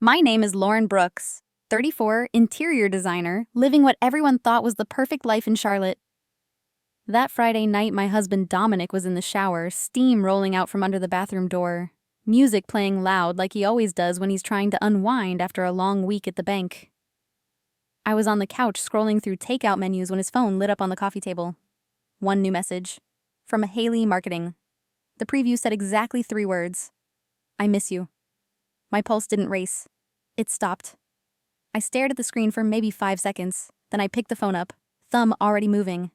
My name is Lauren Brooks, 34, interior designer, living what everyone thought was the perfect life in Charlotte. That Friday night, my husband Dominic was in the shower, steam rolling out from under the bathroom door, music playing loud like he always does when he's trying to unwind after a long week at the bank. I was on the couch scrolling through takeout menus when his phone lit up on the coffee table. One new message. From Haley Marketing. The preview said exactly 3 words. I miss you. My pulse didn't race. It stopped. I stared at the screen for maybe 5 seconds, then I picked the phone up, thumb already moving.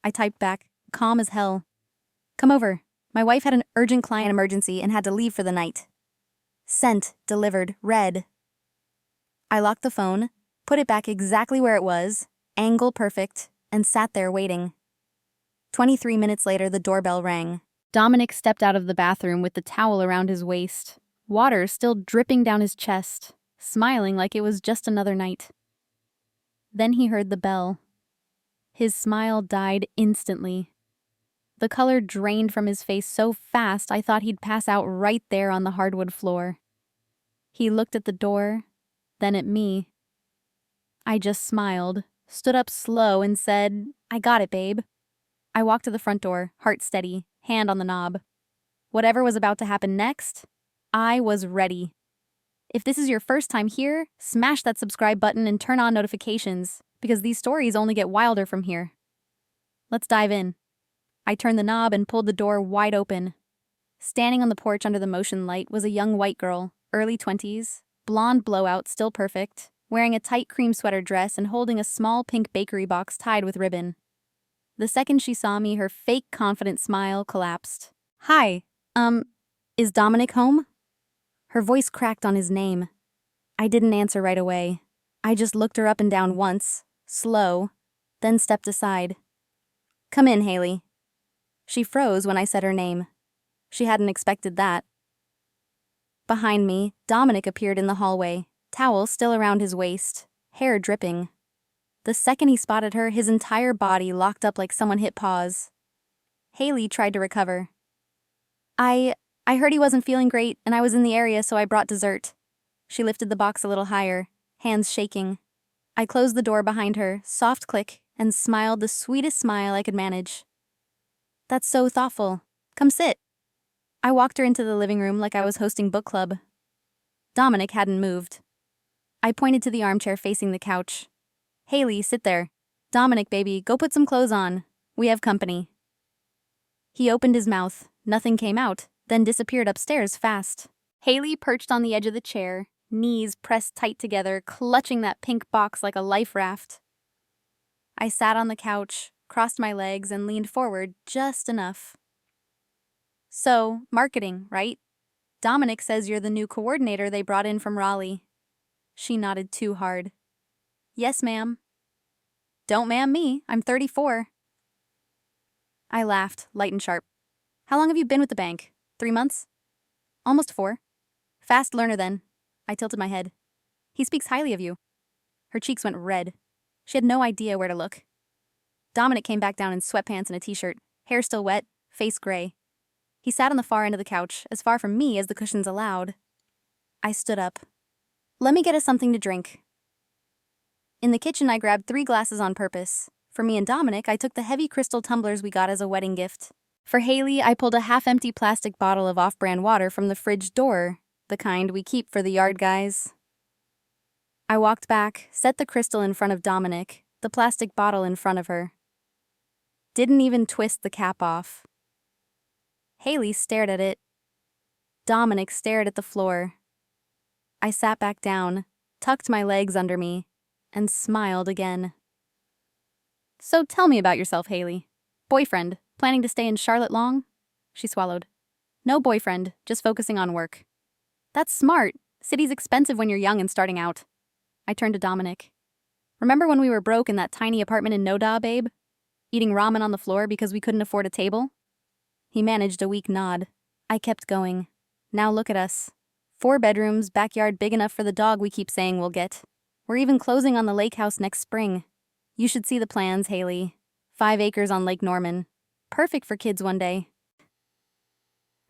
I typed back, calm as hell. Come over. My wife had an urgent client emergency and had to leave for the night. Sent, delivered, read. I locked the phone, put it back exactly where it was, angle perfect, and sat there waiting. 23 minutes later, the doorbell rang. Dominic stepped out of the bathroom with the towel around his waist, water still dripping down his chest, smiling like it was just another night. Then he heard the bell. His smile died instantly. The color drained from his face so fast I thought he'd pass out right there on the hardwood floor. He looked at the door, then at me. I just smiled, stood up slow, and said, "I got it, babe." I walked to the front door, heart steady, hand on the knob. Whatever was about to happen next, I was ready. If this is your first time here, smash that subscribe button and turn on notifications, because these stories only get wilder from here. Let's dive in. I turned the knob and pulled the door wide open. Standing on the porch under the motion light was a young white girl, early 20s, blonde blowout still perfect, wearing a tight cream sweater dress and holding a small pink bakery box tied with ribbon. The second she saw me, her fake confident smile collapsed. "Hi, is Dominic home?" Her voice cracked on his name. I didn't answer right away. I just looked her up and down once, slow, then stepped aside. "Come in, Haley." She froze when I said her name. She hadn't expected that. Behind me, Dominic appeared in the hallway, towel still around his waist, hair dripping. The second he spotted her, his entire body locked up like someone hit pause. Haley tried to recover. I heard he wasn't feeling great, and I was in the area, so I brought dessert." She lifted the box a little higher, hands shaking. I closed the door behind her, soft click, and smiled the sweetest smile I could manage. "That's so thoughtful. Come sit." I walked her into the living room like I was hosting book club. Dominic hadn't moved. I pointed to the armchair facing the couch. "Haley, sit there. Dominic, baby, go put some clothes on. We have company." He opened his mouth. Nothing came out, then disappeared upstairs fast. Haley perched on the edge of the chair, knees pressed tight together, clutching that pink box like a life raft. I sat on the couch, crossed my legs, and leaned forward just enough. "So, marketing, right? Dominic says you're the new coordinator they brought in from Raleigh." She nodded too hard. "Yes, ma'am." "Don't ma'am me, I'm 34. I laughed, light and sharp. "How long have you been with the bank? 3 months?" "Almost 4. Fast learner then." I tilted my head. "He speaks highly of you." Her cheeks went red. She had no idea where to look. Dominic came back down in sweatpants and a t-shirt, hair still wet, face gray. He sat on the far end of the couch, as far from me as the cushions allowed. I stood up. "Let me get us something to drink." In the kitchen, I grabbed 3 glasses on purpose. For me and Dominic, I took the heavy crystal tumblers we got as a wedding gift. For Haley, I pulled a half-empty plastic bottle of off-brand water from the fridge door, the kind we keep for the yard guys. I walked back, set the crystal in front of Dominic, the plastic bottle in front of her. Didn't even twist the cap off. Haley stared at it. Dominic stared at the floor. I sat back down, tucked my legs under me, and smiled again. "So tell me about yourself, Haley. Boyfriend, planning to stay in Charlotte long?" She swallowed. "No boyfriend, just focusing on work." "That's smart. City's expensive when you're young and starting out." I turned to Dominic. "Remember when we were broke in that tiny apartment in Noda, babe? Eating ramen on the floor because we couldn't afford a table?" He managed a weak nod. I kept going. "Now look at us. 4 bedrooms, backyard big enough for the dog we keep saying we'll get. We're even closing on the lake house next spring. You should see the plans, Haley. 5 acres on Lake Norman. Perfect for kids one day."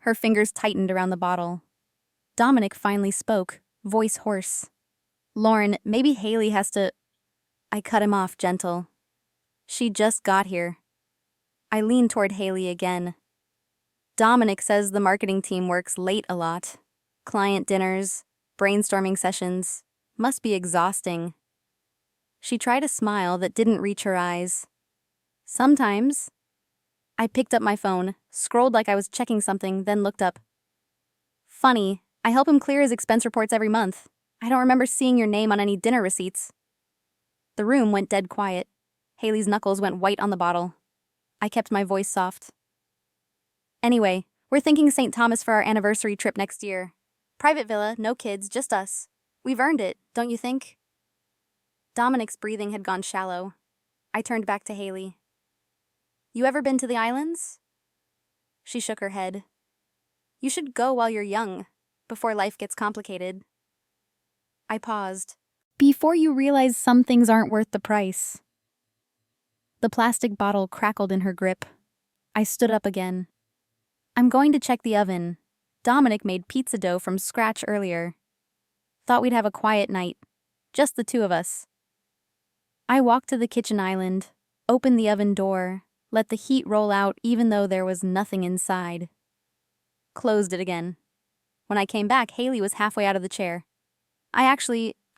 Her fingers tightened around the bottle. Dominic finally spoke, Voice hoarse. Lauren, maybe Haley has to. I cut him off, gentle. She just got here. I lean toward Haley again. Dominic says the marketing team works late a lot. Client dinners, brainstorming sessions. Must be exhausting. She tried a smile that didn't reach her eyes. Sometimes. I picked up my phone, scrolled like I was checking something, then looked up. Funny, I help him clear his expense reports every month. I don't remember seeing your name on any dinner receipts. The room went dead quiet. Haley's knuckles went white on the bottle. I kept my voice soft. Anyway, we're thinking St. Thomas for our anniversary trip next year. Private villa, no kids, just us. We've earned it, don't you think? Dominic's breathing had gone shallow. I turned back to Haley. You ever been to the islands? She shook her head. You should go while you're young, before life gets complicated. I paused. Before you realize some things aren't worth the price. The plastic bottle crackled in her grip. I stood up again. I'm going to check the oven. Dominic made pizza dough from scratch earlier. Thought we'd have a quiet night. Just the two of us. I walked to the kitchen island, opened the oven door, let the heat roll out even though there was nothing inside. Closed it again. When I came back, Haley was halfway out of the chair. I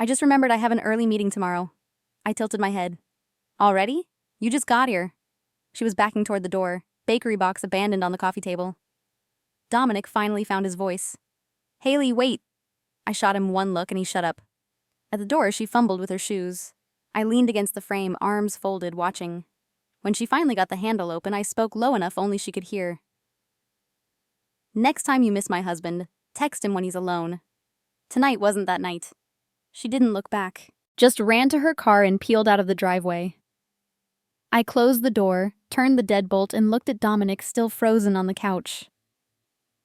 just remembered I have an early meeting tomorrow. I tilted my head. Already? You just got here. She was backing toward the door, bakery box abandoned on the coffee table. Dominic finally found his voice. Haley, wait. I shot him one look and he shut up. At the door, she fumbled with her shoes. I leaned against the frame, arms folded, watching. When she finally got the handle open, I spoke low enough only she could hear. Next time you miss my husband, text him when he's alone. Tonight wasn't that night. She didn't look back, just ran to her car and peeled out of the driveway. I closed the door, turned the deadbolt, and looked at Dominic still frozen on the couch.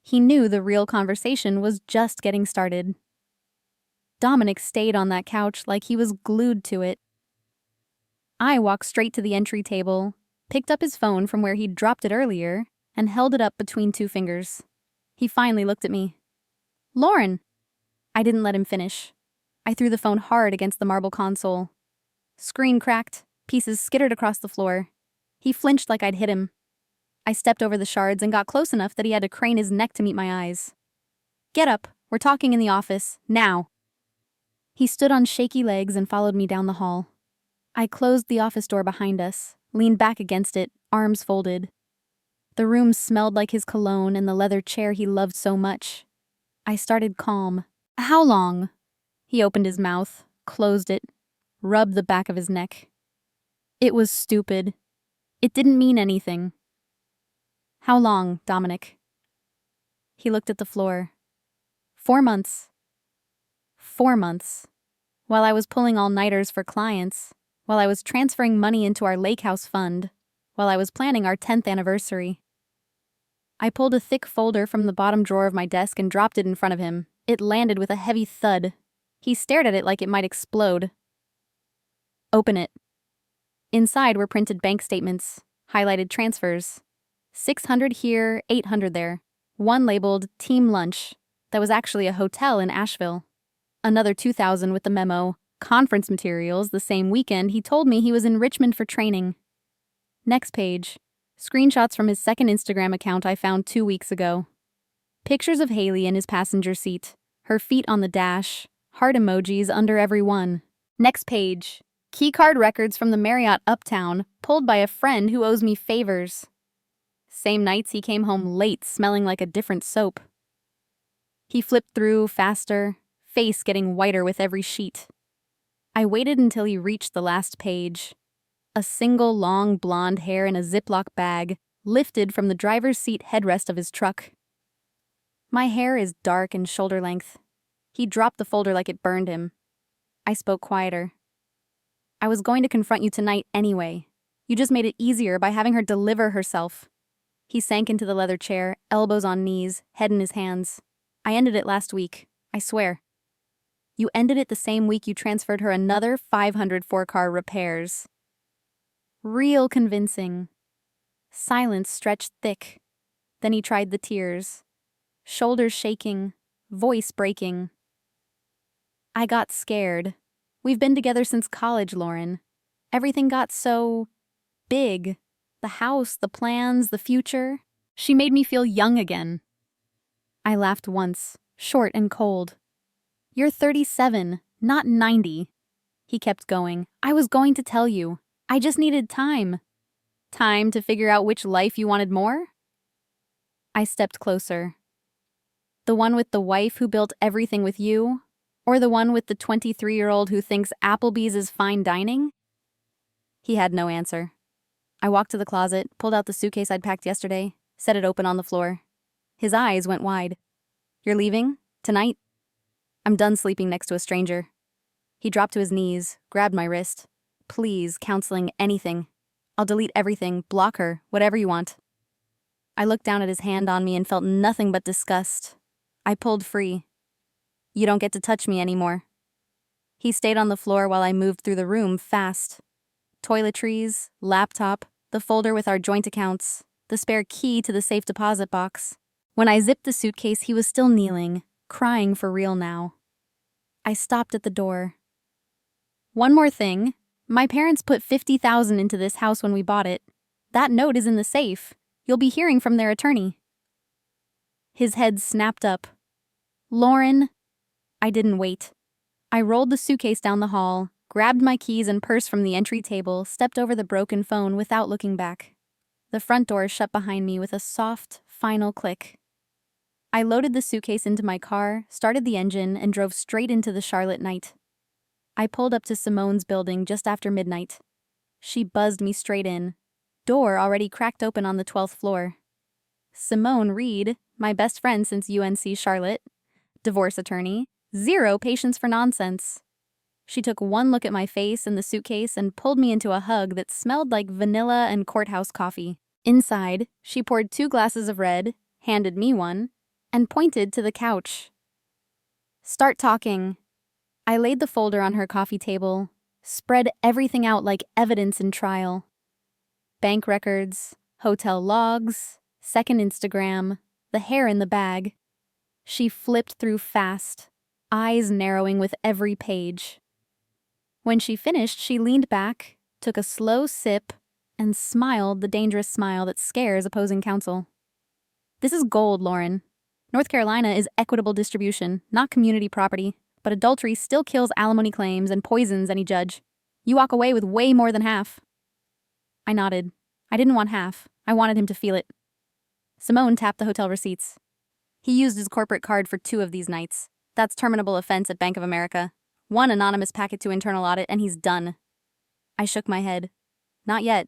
He knew the real conversation was just getting started. Dominic stayed on that couch like he was glued to it. I walked straight to the entry table, picked up his phone from where he'd dropped it earlier, and held it up between two fingers. He finally looked at me. Lauren! I didn't let him finish. I threw the phone hard against the marble console. Screen cracked, pieces skittered across the floor. He flinched like I'd hit him. I stepped over the shards and got close enough that he had to crane his neck to meet my eyes. Get up, we're talking in the office, now. He stood on shaky legs and followed me down the hall. I closed the office door behind us, leaned back against it, arms folded. The room smelled like his cologne and the leather chair he loved so much. I started calm. How long? He opened his mouth, closed it, rubbed the back of his neck. It was stupid. It didn't mean anything. How long, Dominic? He looked at the floor. 4 months. 4 months. While I was pulling all-nighters for clients, while I was transferring money into our lake house fund, while I was planning our 10th anniversary. I pulled a thick folder from the bottom drawer of my desk and dropped it in front of him. It landed with a heavy thud. He stared at it like it might explode. Open it. Inside were printed bank statements, highlighted transfers. 600 here, 800 there. One labeled Team Lunch. That was actually a hotel in Asheville. Another 2,000 with the memo, conference materials the same weekend he told me he was in Richmond for training. Next page. Screenshots from his second Instagram account I found 2 weeks ago. Pictures of Haley in his passenger seat, her feet on the dash, heart emojis under every one. Next page. Keycard records from the Marriott Uptown, pulled by a friend who owes me favors. Same nights he came home late, smelling like a different soap. He flipped through faster, face getting whiter with every sheet. I waited until he reached the last page. A single long blonde hair in a Ziploc bag, lifted from the driver's seat headrest of his truck. My hair is dark and shoulder length. He dropped the folder like it burned him. I spoke quieter. I was going to confront you tonight anyway. You just made it easier by having her deliver herself. He sank into the leather chair, elbows on knees, head in his hands. I ended it last week, I swear. You ended it the same week you transferred her another 500 four-car repairs. Real convincing. Silence stretched thick. Then he tried the tears. Shoulders shaking, voice breaking. I got scared. We've been together since college, Lauren. Everything got so big. The house, the plans, the future. She made me feel young again. I laughed once, short and cold. You're 37, not 90. He kept going. I was going to tell you. I just needed time. Time to figure out which life you wanted more? I stepped closer. The one with the wife who built everything with you? Or the one with the 23-year-old who thinks Applebee's is fine dining? He had no answer. I walked to the closet, pulled out the suitcase I'd packed yesterday, set it open on the floor. His eyes went wide. You're leaving? Tonight? I'm done sleeping next to a stranger. He dropped to his knees, grabbed my wrist. Please, counseling, anything. I'll delete everything, block her, whatever you want. I looked down at his hand on me and felt nothing but disgust. I pulled free. You don't get to touch me anymore. He stayed on the floor while I moved through the room fast. Toiletries, laptop, the folder with our joint accounts, the spare key to the safe deposit box. When I zipped the suitcase, he was still kneeling, crying for real now. I stopped at the door. One more thing. My parents put $50,000 into this house when we bought it. That note is in the safe. You'll be hearing from their attorney. His head snapped up. Lauren. I didn't wait. I rolled the suitcase down the hall, grabbed my keys and purse from the entry table, stepped over the broken phone without looking back. The front door shut behind me with a soft, final click. I loaded the suitcase into my car, started the engine, and drove straight into the Charlotte night. I pulled up to Simone's building just after midnight. She buzzed me straight in. Door already cracked open on the 12th floor. Simone Reed, my best friend since UNC Charlotte, divorce attorney, zero patience for nonsense. She took one look at my face and the suitcase and pulled me into a hug that smelled like vanilla and courthouse coffee. Inside, she poured 2 glasses of red, handed me one, and pointed to the couch. Start talking. I laid the folder on her coffee table, spread everything out like evidence in trial. Bank records, hotel logs, second Instagram, the hair in the bag. She flipped through fast, eyes narrowing with every page. When she finished, she leaned back, took a slow sip, and smiled the dangerous smile that scares opposing counsel. This is gold, Lauren. North Carolina is equitable distribution, not community property, but adultery still kills alimony claims and poisons any judge. You walk away with way more than half. I nodded. I didn't want half. I wanted him to feel it. Simone tapped the hotel receipts. He used his corporate card for 2 of these nights. That's terminable offense at Bank of America. 1 anonymous packet to internal audit, and he's done. I shook my head. Not yet.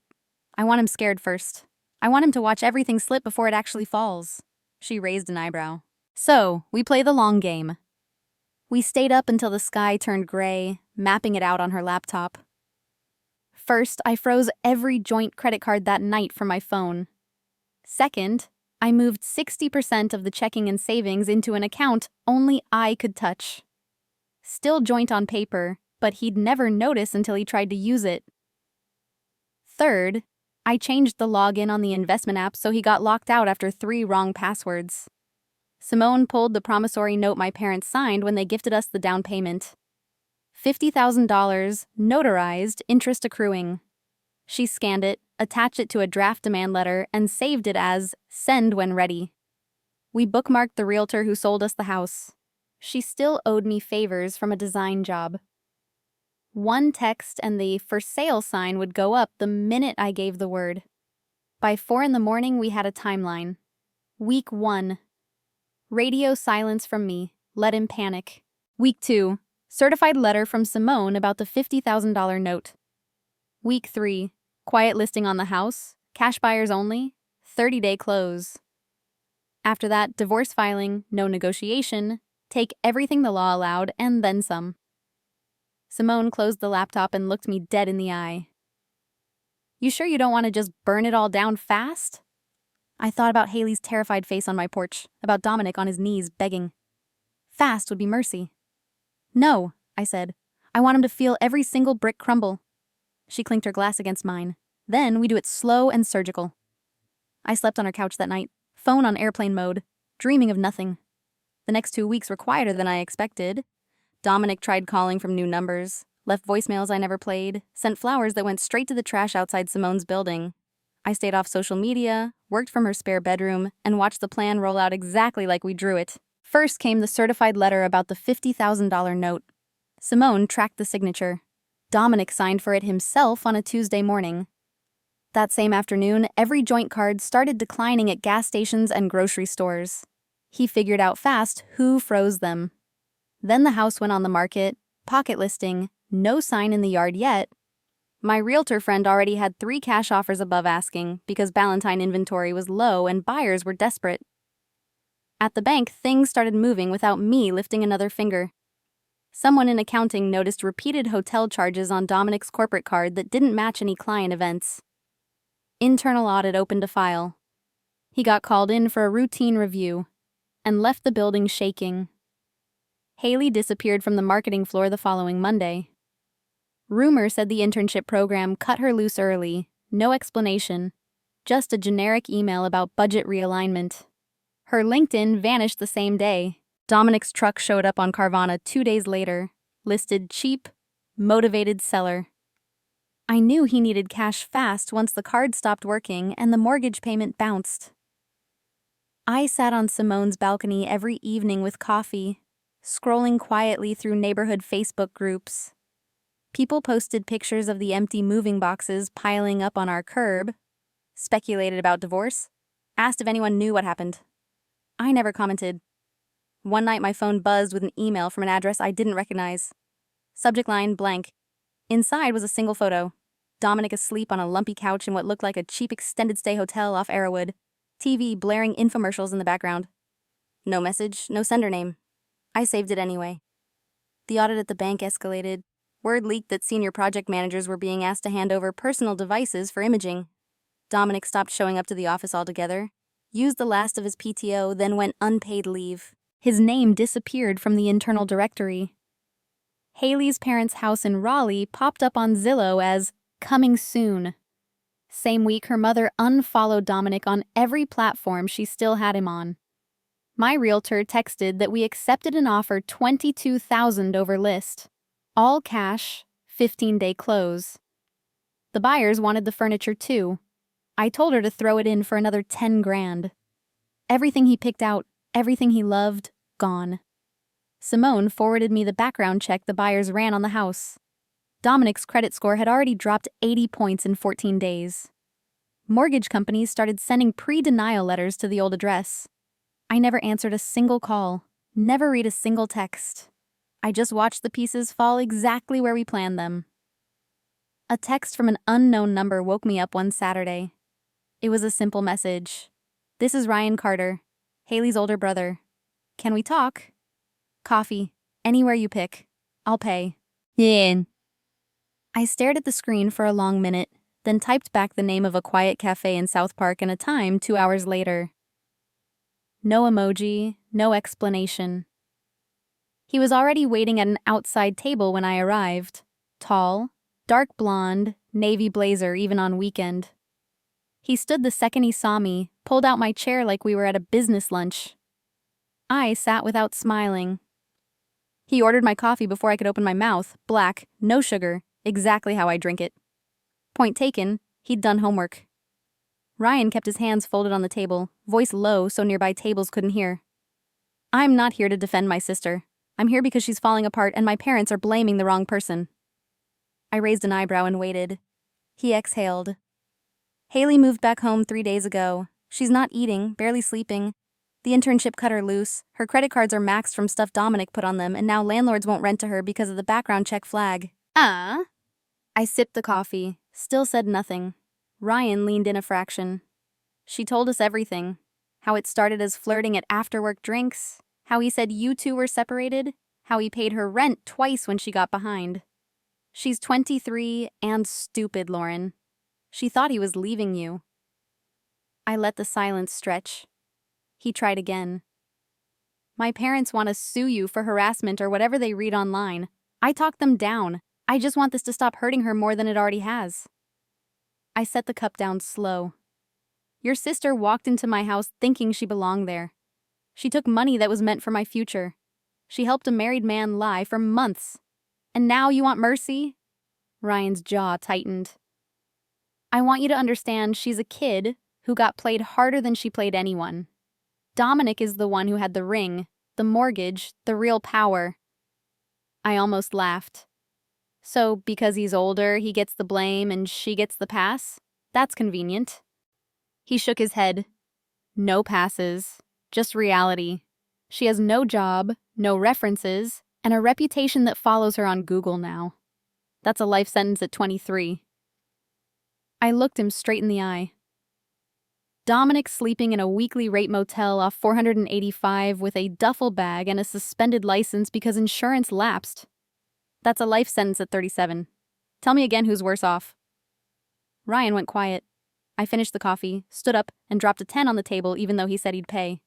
I want him scared first. I want him to watch everything slip before it actually falls. She raised an eyebrow. So, we play the long game. We stayed up until the sky turned gray, mapping it out on her laptop. First, I froze every joint credit card that night from my phone. Second, I moved 60% of the checking and savings into an account only I could touch. Still joint on paper, but he'd never notice until he tried to use it. Third, I changed the login on the investment app so he got locked out after 3 wrong passwords. Simone pulled the promissory note my parents signed when they gifted us the down payment. $50,000, notarized, interest accruing. She scanned it, attached it to a draft demand letter, and saved it as send when ready. We bookmarked the realtor who sold us the house. She still owed me favors from a design job. One text and the for sale sign would go up the minute I gave the word. By 4 a.m, we had a timeline. Week 1. Radio silence from me. Let him panic. Week 2. Certified letter from Simone about the $50,000 note. Week 3. Quiet listing on the house. Cash buyers only. 30-day close. After that, divorce filing, no negotiation. Take everything the law allowed and then some. Simone closed the laptop and looked me dead in the eye. You sure you don't want to just burn it all down fast? I thought about Haley's terrified face on my porch, about Dominic on his knees begging. Fast would be mercy. No, I said. I want him to feel every single brick crumble. She clinked her glass against mine. Then we do it slow and surgical. I slept on her couch that night, phone on airplane mode, dreaming of nothing. The next 2 weeks were quieter than I expected. Dominic tried calling from new numbers, left voicemails I never played, sent flowers that went straight to the trash outside Simone's building. I stayed off social media, worked from her spare bedroom, and watched the plan roll out exactly like we drew it. First came the certified letter about the $50,000 note. Simone tracked the signature. Dominic signed for it himself on a Tuesday morning. That same afternoon, every joint card started declining at gas stations and grocery stores. He figured out fast who froze them. Then the house went on the market, pocket listing, no sign in the yard yet. My realtor friend already had 3 cash offers above asking because Ballantine inventory was low and buyers were desperate. At the bank, things started moving without me lifting another finger. Someone in accounting noticed repeated hotel charges on Dominic's corporate card that didn't match any client events. Internal audit opened a file. He got called in for a routine review and left the building shaking. Haley disappeared from the marketing floor the following Monday. Rumor said the internship program cut her loose early, no explanation, just a generic email about budget realignment. Her LinkedIn vanished the same day. Dominic's truck showed up on Carvana 2 days later, listed cheap, motivated seller. I knew he needed cash fast once the card stopped working and the mortgage payment bounced. I sat on Simone's balcony every evening with coffee, scrolling quietly through neighborhood Facebook groups. People posted pictures of the empty moving boxes piling up on our curb, speculated about divorce, asked if anyone knew what happened. I never commented. One night my phone buzzed with an email from an address I didn't recognize. Subject line blank. Inside was a single photo. Dominic asleep on a lumpy couch in what looked like a cheap extended stay hotel off Arrowwood. TV blaring infomercials in the background. No message, no sender name. I saved it anyway. The audit at the bank escalated. Word leaked that senior project managers were being asked to hand over personal devices for imaging. Dominic stopped showing up to the office altogether, used the last of his PTO, then went unpaid leave. His name disappeared from the internal directory. Haley's parents' house in Raleigh popped up on Zillow as coming soon. Same week, her mother unfollowed Dominic on every platform she still had him on. My realtor texted that we accepted an offer $22,000 over list. All cash, 15-day close. The buyers wanted the furniture too. I told her to throw it in for another 10 grand. Everything he picked out, everything he loved, gone. Simone forwarded me the background check the buyers ran on the house. Dominic's credit score had already dropped 80 points in 14 days. Mortgage companies started sending pre-denial letters to the old address. I never answered a single call, never read a single text. I just watched the pieces fall exactly where we planned them. A text from an unknown number woke me up one Saturday. It was a simple message. "This is Ryan Carter, Haley's older brother. Can we talk? Coffee, anywhere you pick. I'll pay." Yeah. I stared at the screen for a long minute, then typed back the name of a quiet cafe in South Park and a time 2 hours later. No emoji, no explanation. He was already waiting at an outside table when I arrived. Tall, dark blonde, navy blazer even on weekend. He stood the second he saw me, pulled out my chair like we were at a business lunch. I sat without smiling. He ordered my coffee before I could open my mouth, black, no sugar, exactly how I drink it. Point taken, he'd done homework. Ryan kept his hands folded on the table, voice low so nearby tables couldn't hear. "I'm not here to defend my sister. I'm here because she's falling apart and my parents are blaming the wrong person." I raised an eyebrow and waited. He exhaled. "Haley moved back home 3 days ago. She's not eating, barely sleeping. The internship cut her loose. Her credit cards are maxed from stuff Dominic put on them, and now landlords won't rent to her because of the background check flag." I sipped the coffee, still said nothing. Ryan leaned in a fraction. "She told us everything. How it started as flirting at after-work drinks, how he said you two were separated, how he paid her rent twice when she got behind. She's 23 and stupid, Lauren. She thought he was leaving you." I let the silence stretch. He tried again. "My parents want to sue you for harassment or whatever they read online. I talked them down. I just want this to stop hurting her more than it already has." I set the cup down slow. "Your sister walked into my house thinking she belonged there. She took money that was meant for my future. She helped a married man lie for months. And now you want mercy? Ryan's jaw tightened. I want you to understand she's a kid who got played harder than she played anyone. Dominic is the one who had the ring, the mortgage, the real power. I almost laughed. So, because he's older, he gets the blame and she gets the pass? That's convenient. He shook his head. No passes, just reality. She has no job, no references, and a reputation that follows her on Google now. That's a life sentence at 23. I looked him straight in the eye. Dominic sleeping in a weekly rate motel off 485 with a duffel bag and a suspended license because insurance lapsed. That's a life sentence at 37. Tell me again who's worse off. Ryan went quiet. I finished the coffee, stood up, and dropped a 10 on the table even though he said he'd pay.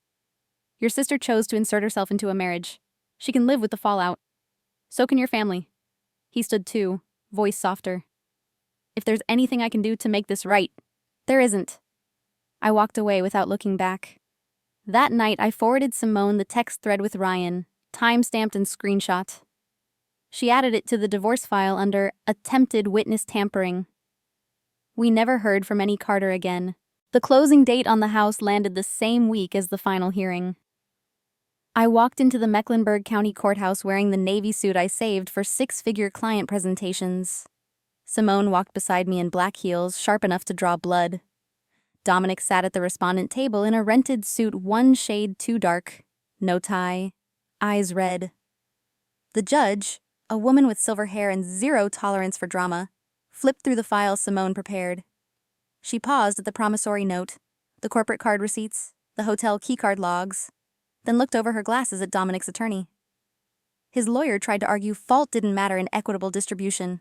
Your sister chose to insert herself into a marriage. She can live with the fallout. So can your family. He stood too, voice softer. If there's anything I can do to make this right, there isn't. I walked away without looking back. That night, I forwarded Simone the text thread with Ryan, time-stamped and screenshot. She added it to the divorce file under attempted witness tampering. We never heard from any Carter again. The closing date on the house landed the same week as the final hearing. I walked into the Mecklenburg County Courthouse wearing the navy suit I saved for six-figure client presentations. Simone walked beside me in black heels, sharp enough to draw blood. Dominic sat at the respondent table in a rented suit one shade too dark, no tie, eyes red. The judge, a woman with silver hair and zero tolerance for drama, flipped through the files Simone prepared. She paused at the promissory note, the corporate card receipts, the hotel keycard logs, then looked over her glasses at Dominic's attorney. His lawyer tried to argue fault didn't matter in equitable distribution.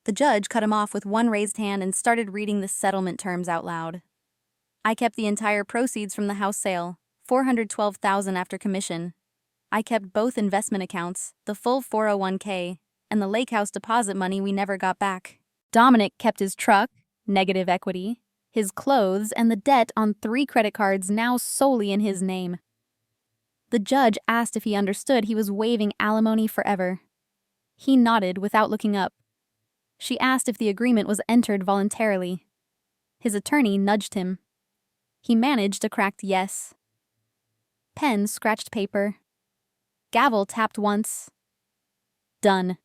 The judge cut him off with one raised hand and started reading the settlement terms out loud. I kept the entire proceeds from the house sale, $412,000 after commission. I kept both investment accounts, the full 401k, and the lake house deposit money we never got back. Dominic kept his truck, negative equity, his clothes, and the debt on 3 credit cards now solely in his name. The judge asked if he understood he was waiving alimony forever. He nodded without looking up. She asked if the agreement was entered voluntarily. His attorney nudged him. He managed a cracked yes. Pen scratched paper. Gavel tapped once. Done.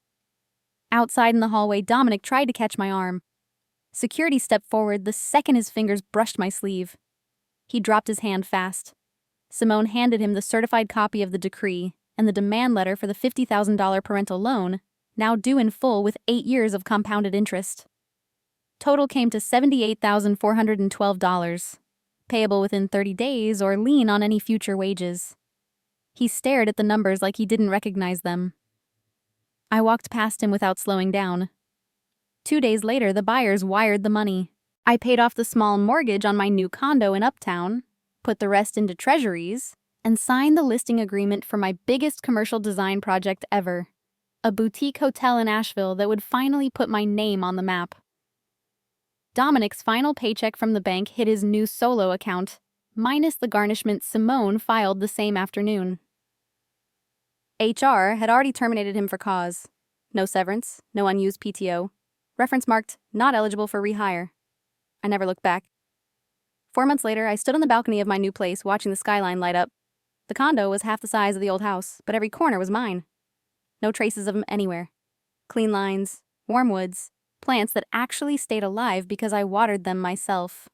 Outside in the hallway, Dominic tried to catch my arm. Security stepped forward the second his fingers brushed my sleeve. He dropped his hand fast. Simone handed him the certified copy of the decree and the demand letter for the $50,000 parental loan, now due in full with 8 years of compounded interest. Total came to $78,412, payable within 30 days or lien on any future wages. He stared at the numbers like he didn't recognize them. I walked past him without slowing down. 2 days later, the buyers wired the money. I paid off the small mortgage on my new condo in Uptown, put the rest into treasuries, and signed the listing agreement for my biggest commercial design project ever, a boutique hotel in Asheville that would finally put my name on the map. Dominic's final paycheck from the bank hit his new solo account, minus the garnishment Simone filed the same afternoon. HR had already terminated him for cause. No severance, no unused PTO. Reference marked, not eligible for rehire. I never looked back. 4 months later, I stood on the balcony of my new place watching the skyline light up. The condo was half the size of the old house, but every corner was mine. No traces of them anywhere. Clean lines, warm woods, plants that actually stayed alive because I watered them myself.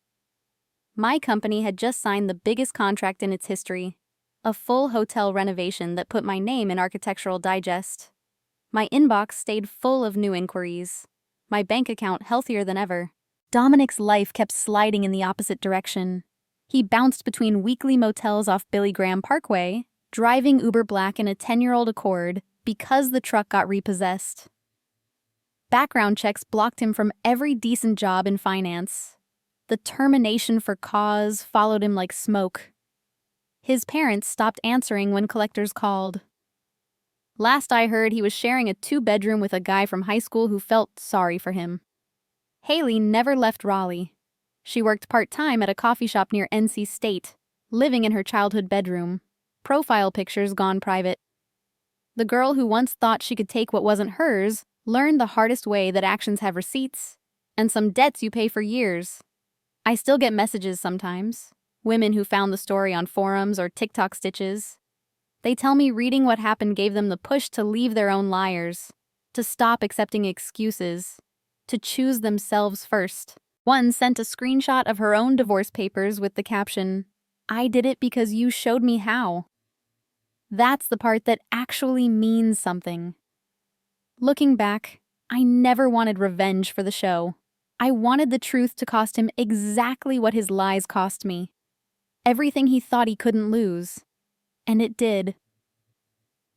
My company had just signed the biggest contract in its history, a full hotel renovation that put my name in Architectural Digest. My inbox stayed full of new inquiries, my bank account healthier than ever. Dominic's life kept sliding in the opposite direction. He bounced between weekly motels off Billy Graham Parkway, driving Uber Black in a 10-year-old Accord because the truck got repossessed. Background checks blocked him from every decent job in finance. The termination for cause followed him like smoke. His parents stopped answering when collectors called. Last I heard, he was sharing a 2-bedroom with a guy from high school who felt sorry for him. Haley never left Raleigh. She worked part-time at a coffee shop near NC State, living in her childhood bedroom. Profile pictures gone private. The girl who once thought she could take what wasn't hers learned the hardest way that actions have receipts and some debts you pay for years. I still get messages sometimes. Women who found the story on forums or TikTok stitches. They tell me reading what happened gave them the push to leave their own liars, to stop accepting excuses, to choose themselves first. One sent a screenshot of her own divorce papers with the caption, "I did it because you showed me how." That's the part that actually means something. Looking back, I never wanted revenge for the show. I wanted the truth to cost him exactly what his lies cost me. Everything he thought he couldn't lose. And it did.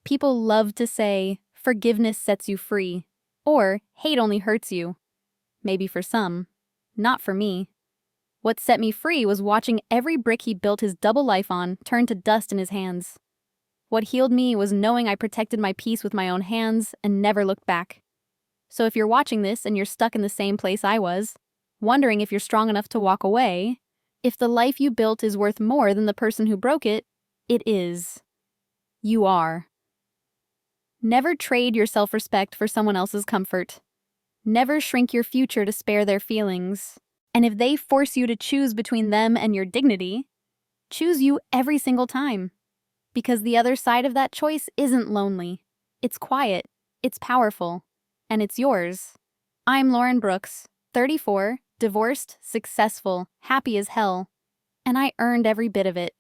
People love to say, forgiveness sets you free, or hate only hurts you. Maybe for some, not for me. What set me free was watching every brick he built his double life on turn to dust in his hands. What healed me was knowing I protected my peace with my own hands and never looked back. So if you're watching this and you're stuck in the same place I was, wondering if you're strong enough to walk away, if the life you built is worth more than the person who broke it, it is. You are. Never trade your self-respect for someone else's comfort. Never shrink your future to spare their feelings. And if they force you to choose between them and your dignity, choose you every single time. Because the other side of that choice isn't lonely. It's quiet, it's powerful, and it's yours. I'm Lauren Brooks, 34, divorced, successful, happy as hell, and I earned every bit of it.